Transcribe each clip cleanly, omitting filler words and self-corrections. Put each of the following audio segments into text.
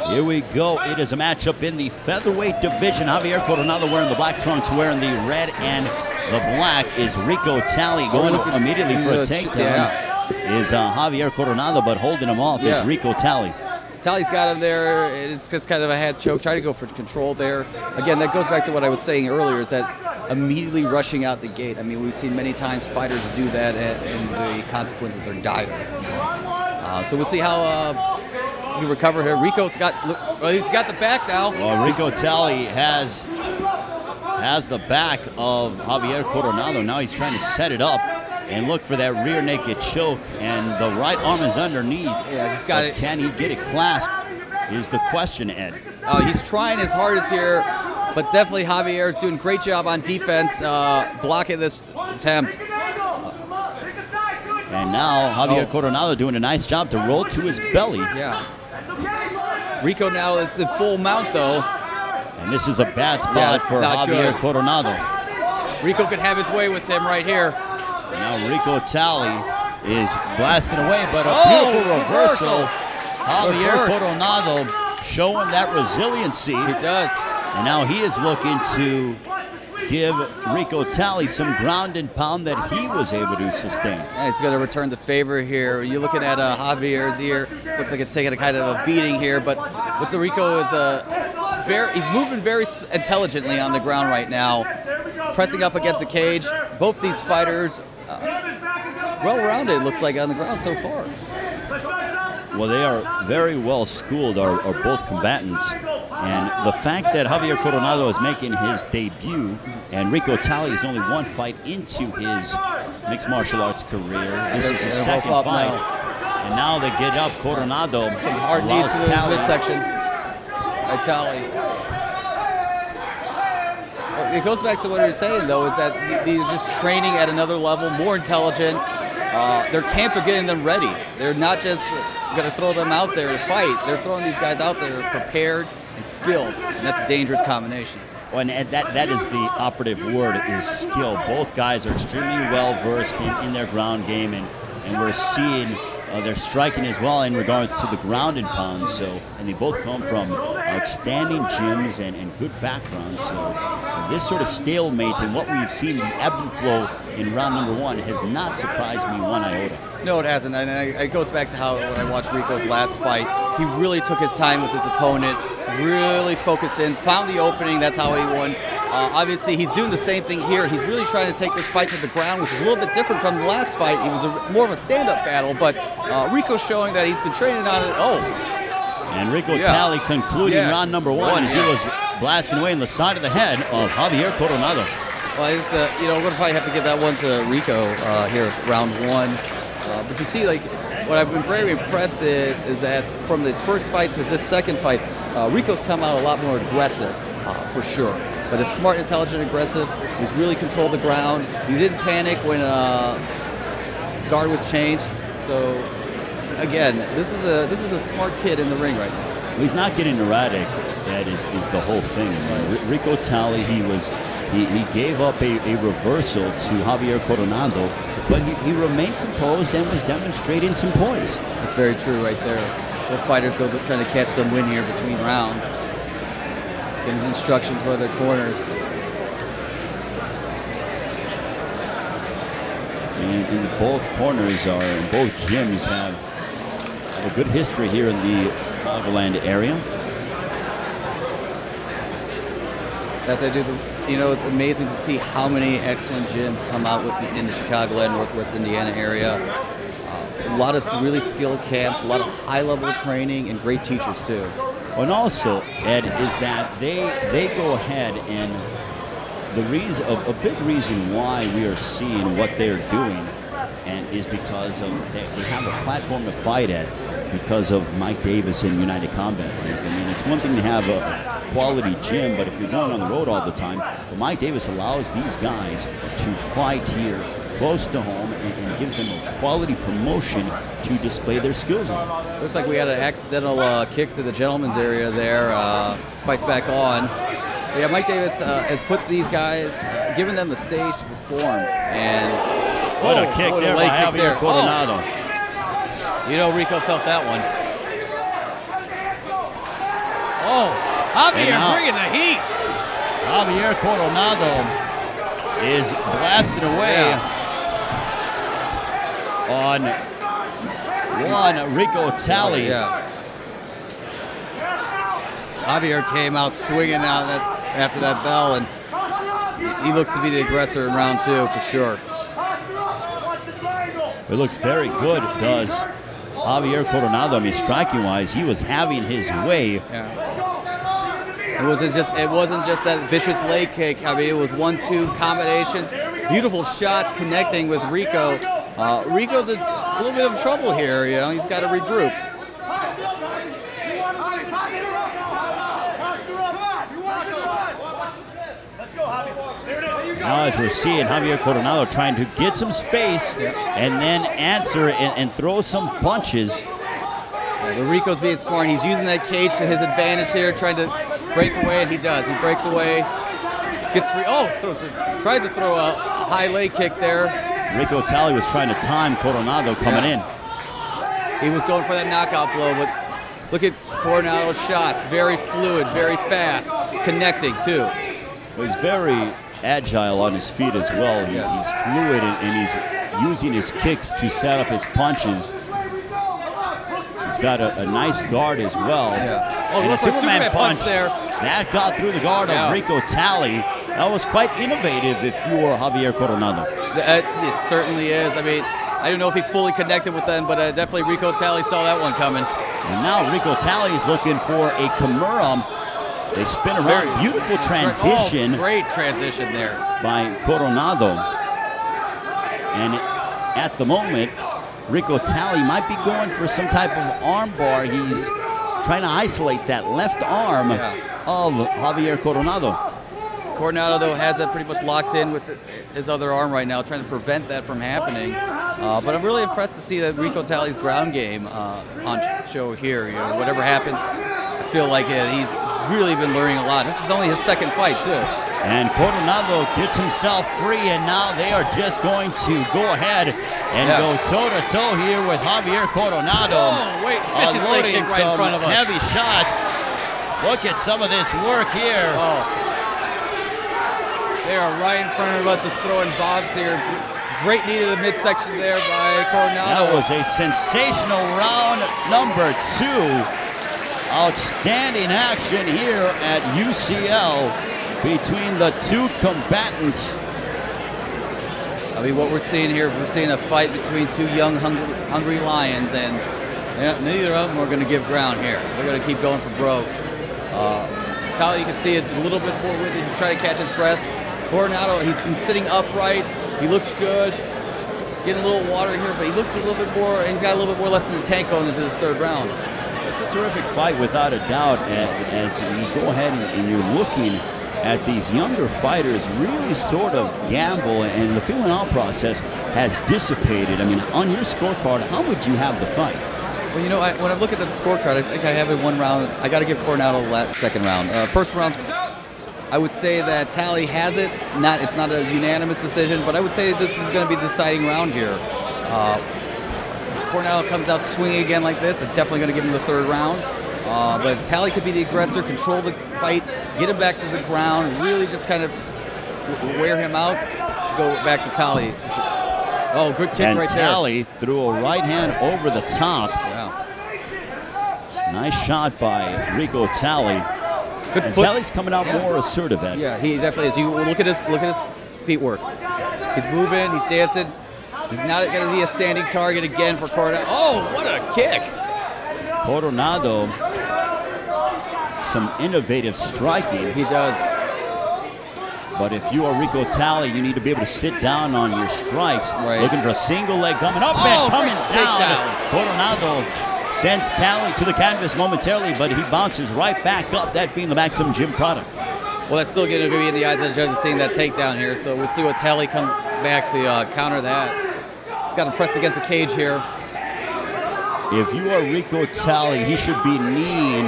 Here we go. It is a matchup in the featherweight division. Javier Coronado wearing the black trunks, wearing the red and the black is Rico Talley going immediately for a takedown. Yeah. Is Javier Coronado, but holding him off is Rico Talley. Talley's got him there. It's just kind of a head choke. Try to go for control there. Again, that goes back to what I was saying earlier, is that immediately rushing out the gate. I mean, we've seen many times fighters do that, and the consequences are dire. So we'll see how he recovers here. Rico's got, well, he's got the back now. Well, Rico Talley has the back of Javier Coronado. Now he's trying to set it up and look for that rear naked choke, and the right arm is underneath. Yeah, he's got it. Can he get it clasped is the question, Ed. He's trying his hardest here, but definitely Javier is doing a great job on defense, blocking this attempt. And now Javier Coronado doing a nice job to roll to his belly. Yeah. Rico now is in full mount, though. And this is a bad spot for Javier Coronado. Rico could have his way with him right here. Now Rico Talley is blasting away, but a beautiful reversal. Javier Coronado showing that resiliency. He does. And now he is looking to give Rico Talley some ground and pound that he was able to sustain. Yeah, he's going to return the favor here. You're looking at Javier's ear. Looks like it's taking a kind of a beating here, but what's Rico is he's moving very intelligently on the ground right now, pressing up against the cage. Both these fighters well-rounded, looks like, on the ground so far. Well, they are very well schooled, are both combatants. And the fact that Javier Coronado is making his debut and Rico Talley is only one fight into his mixed martial arts career. This is his second fight. And now they get up. Coronado some hard knees to the midsection by Talley. It goes back to what you were saying, though, is that they're just training at another level, more intelligent. Their camps are getting them ready. They're not just going to throw them out there to fight. They're throwing these guys out there prepared and skilled, and that's a dangerous combination. Well, and that is the operative word, is skill. Both guys are extremely well versed in their ground game, and we're seeing they're striking as well in regards to the ground and pound. So, and they both come from outstanding gyms and good backgrounds. So this sort of stalemate and what we've seen, the ebb and flow in round number one, has not surprised me one iota. No, it hasn't, and it goes back to how when I watched Rico's last fight, he really took his time with his opponent, really focused in, found the opening, that's how he won. Obviously, he's doing the same thing here. He's really trying to take this fight to the ground, which is a little bit different from the last fight. It was more of a stand-up battle, but Rico's showing that he's been training on it. And Rico Talley concluding round number one as he was blasting away in the side of the head of Javier Coronado. Well, we're going to probably have to give that one to Rico here, round one. But you see, like, what I've been very impressed is that from this first fight to this second fight, Rico's come out a lot more aggressive, for sure. But it's smart, intelligent, aggressive. He's really controlled the ground. He didn't panic when guard was changed. So, again, this is a smart kid in the ring right now. Well, he's not getting erratic. That is the whole thing. Rico Talley, he gave up a reversal to Javier Coronado, but he remained composed and was demonstrating some poise. That's very true right there. Both fighters still trying to catch some win here between rounds. Getting instructions by their corners. And both corners and both gyms have a good history here in the Chicagoland area. That they do it's amazing to see how many excellent gyms come out in the Chicagoland, Northwest Indiana area. A lot of really skilled camps, a lot of high-level training, and great teachers too. And also, Ed, is that they go ahead and a big reason why we are seeing what they're doing, and is because of they have a platform to fight at because of Mike Davis in United Combat League. I mean, it's one thing to have a quality gym, but if you're going on the road all the time, Mike Davis allows these guys to fight here close to home and gives them a quality promotion to display their skills on. Looks like we had an accidental kick to the gentleman's area there. Fights back on. Yeah, Mike Davis has put these guys, given them the stage to perform. And what a kick there by Javier Coronado. Rico felt that one. Oh, Javier bringing the heat. Javier Coronado is blasting away on one Rico Talley. Javier came out swinging out after that bell, and he looks to be the aggressor in round 2 for sure. It looks very good, does Javier Coronado. I mean, striking-wise, he was having his way. It wasn't just that vicious leg kick. I mean, it was 1-2 combinations, beautiful shots connecting with Rico. Rico's a little bit of trouble here. You know, he's got to regroup. Now, as we're seeing, Javier Coronado trying to get some space and then answer and throw some punches. But Rico's being smart. He's using that cage to his advantage here, trying to break away, and he does. He breaks away, gets free. Oh, tries to throw a high leg kick there. Rico Talley was trying to time Coronado coming in. He was going for that knockout blow, but look at Coronado's shots. Very fluid, very fast, connecting too. He's very agile on his feet as well. He's fluid and he's using his kicks to set up his punches. He's got a nice guard as well. Oh, and look for Superman punch there. That got through the guard of Rico Talley. That was quite innovative if you were Javier Coronado. It certainly is. I mean, I don't know if he fully connected with them, but definitely Rico Talley saw that one coming. And now Rico Talley is looking for a Kimura. They spin around. Beautiful transition. Great transition there by Coronado. And at the moment, Rico Talley might be going for some type of arm bar. He's trying to isolate that left arm of Javier Coronado. Coronado, though, has that pretty much locked in with his other arm right now, trying to prevent that from happening. But I'm really impressed to see that Rico Talley's ground game on show here. You know, whatever happens, I feel like he's really been learning a lot. This is only his second fight, too. And Coronado gets himself free, and now they are just going to go ahead and go toe-to-toe here with Javier Coronado. Oh, wait, vicious leg kick right in front of us. Heavy shots. Look at some of this work here. Oh. They are right in front of us, just throwing bobs here. Great knee to the midsection there by Coronado. That was a sensational round number 2. Outstanding action here at UCL between the two combatants. I mean, what we're seeing here, we're seeing a fight between two young, hungry lions, and neither of them are going to give ground here. They're going to keep going for broke. Talley, you can see, it's a little bit more with it. He's trying to catch his breath. Coronado, he's sitting upright. He looks good. Getting a little water here, but he looks a little bit more, he's got a little bit more left in the tank going into this third round. It's a terrific fight without a doubt, as we go ahead and you're looking at these younger fighters really sort of gamble, and the feeling out process has dissipated. I mean, on your scorecard, how would you have the fight? Well, you know, when I look at the scorecard, I think I have it one round. I got to give Coronado the second round. First round, I would say that Talley has it. It's not a unanimous decision, but I would say this is going to be the deciding round here. Coronado comes out swinging again like this, I'm definitely going to give him the third round. But Talley could be the aggressor, control the fight, get him back to the ground, really just kind of wear him out, go back to Talley. Oh, good kick and right there. Talley threw a right hand over the top. Wow. Nice shot by Rico Talley. Good And foot. Talley's coming out more assertive, Ed. Yeah, he definitely is. You look at his feet work. He's moving, he's dancing. He's not going to be a standing target again for Coronado. Oh, what a kick! Coronado, some innovative striking. He does. But if you are Rico Talley, you need to be able to sit down on your strikes. Right. Looking for a single leg coming up and coming down. Takedown. Coronado sends Talley to the canvas momentarily, but he bounces right back up, that being the Maximum Gym product. Well, that's still going to be in the eyes of the judges seeing that takedown here, so we'll see what Talley comes back to counter that. Got to press against the cage here. If you are Rico Talley, he should be kneeing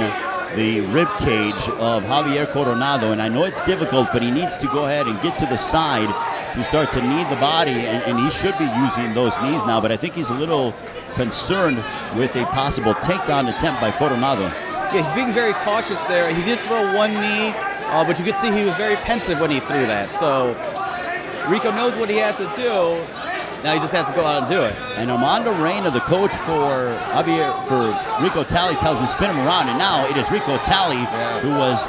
the rib cage of Javier Coronado, and I know it's difficult, but he needs to go ahead and get to the side to start to knee the body, and he should be using those knees now, but I think he's a little concerned with a possible takedown attempt by Coronado. Yeah, he's being very cautious there. He did throw one knee, but you could see he was very pensive when he threw that. So Rico knows what he has to do. Now he just has to go out and do it. And Armando Reyna, the coach for Javier, for Rico Talley, tells him spin him around. And now it is Rico Talley who was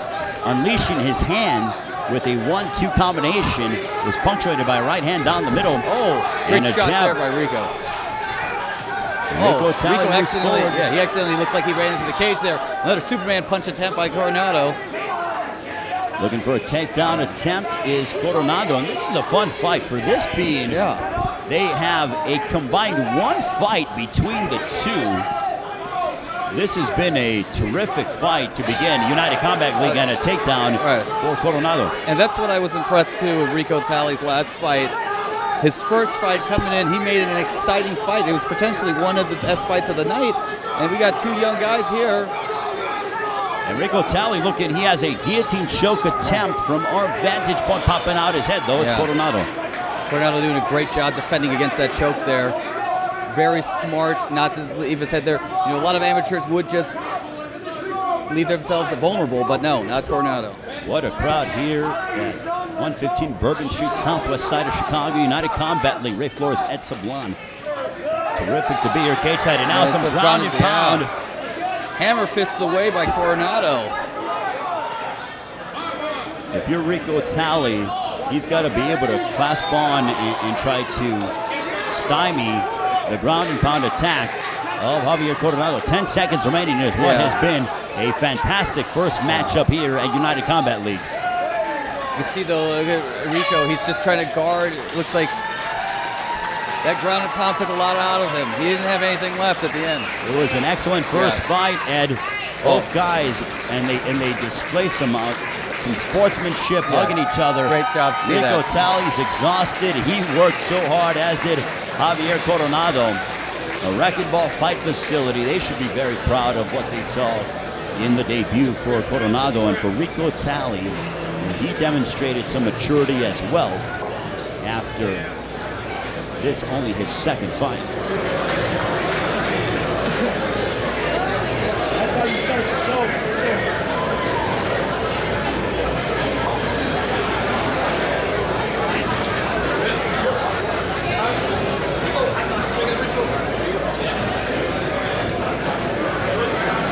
unleashing his hands with a 1-2 combination. Was punctuated by a right hand down the middle. Oh, great shot there by Rico. Rico accidentally, he accidentally looked like he ran into the cage there. Another Superman punch attempt by Coronado. Looking for a takedown attempt is Coronado, and this is a fun fight for this being. They have a combined 1 fight between the two. This has been a terrific fight to begin. United Combat League and a takedown for Coronado. And that's what I was impressed too with Rico Talley's last fight. His first fight coming in, he made it an exciting fight. It was potentially one of the best fights of the night. And we got 2 young guys here. And Rico Talley looking, he has a guillotine choke attempt from our vantage point popping out his head, though. It's Coronado. Coronado doing a great job defending against that choke there. Very smart not to leave his head there. You know, a lot of amateurs would just leave themselves vulnerable, but no, not Coronado. What a crowd here at 115 Bourbon Street, southwest side of Chicago. United Combat League, Ray Flores, Ed Sablon. Terrific to be here, cage side, and now some ground and pound. Hammer fists away by Coronado. If you're Rico Talley, he's got to be able to clasp on and try to stymie the ground and pound attack of Javier Coronado. 10 seconds remaining is what has been a fantastic first matchup here at United Combat League. You see though, look at Rico, he's just trying to guard. It looks like that ground and pound took a lot out of him. He didn't have anything left at the end. It was an excellent first fight, Ed. Both guys, and they display some sportsmanship, hugging each other. Great job to see that. Rico Talley's exhausted. He worked so hard, as did Javier Coronado. A racquetball fight facility. They should be very proud of what they saw in the debut for Coronado, and for Rico Talley. He demonstrated some maturity as well after this only his second fight. That's how you start the show.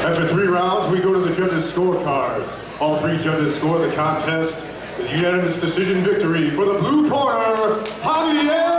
After 3 rounds, we go to the judges' scorecards. All 3 judges score the contest with unanimous decision victory for the blue corner, Javier